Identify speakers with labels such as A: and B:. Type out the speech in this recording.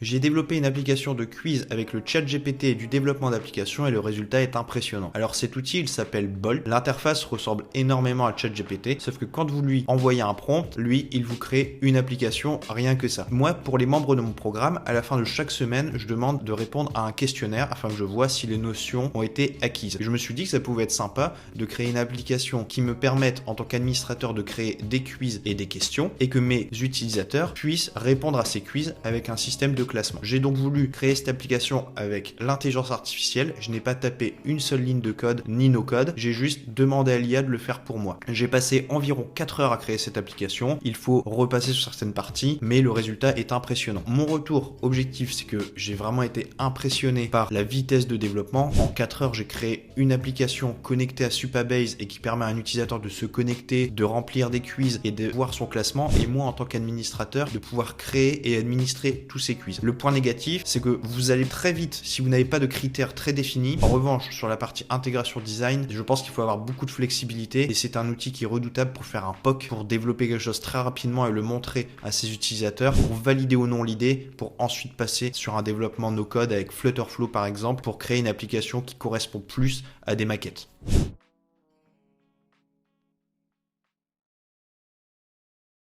A: J'ai développé une application de quiz avec le chat GPT et du développement d'applications et le résultat est impressionnant. Alors cet outil, il s'appelle Bolt. L'interface ressemble énormément à ChatGPT, sauf que quand vous lui envoyez un prompt, lui, il vous crée une application, rien que ça. Moi, pour les membres de mon programme, à la fin de chaque semaine, je demande de répondre à un questionnaire afin que je vois si les notions ont été acquises. Et je me suis dit que ça pouvait être sympa de créer une application qui me permette, en tant qu'administrateur, de créer des quiz et des questions et que mes utilisateurs puissent répondre à ces quiz avec un système de classement. J'ai donc voulu créer cette application avec l'intelligence artificielle. Je n'ai pas tapé une seule ligne de code ni no code. J'ai juste demandé à l'IA de le faire pour moi. J'ai passé environ 4 heures à créer cette application. Il faut repasser sur certaines parties, mais le résultat est impressionnant. Mon retour objectif, c'est que j'ai vraiment été impressionné par la vitesse de développement. En 4 heures, j'ai créé une application connectée à Supabase et qui permet à un utilisateur de se connecter, de remplir des quiz et de voir son classement. Et moi, en tant qu'administrateur, de pouvoir créer et administrer tous ces quiz. Le point négatif, c'est que vous allez très vite si vous n'avez pas de critères très définis. En revanche, sur la partie intégration design, je pense qu'il faut avoir beaucoup de flexibilité et c'est un outil qui est redoutable pour faire un POC, pour développer quelque chose très rapidement et le montrer à ses utilisateurs, pour valider ou non l'idée, pour ensuite passer sur un développement no code avec Flutterflow par exemple, pour créer une application qui correspond plus à des maquettes.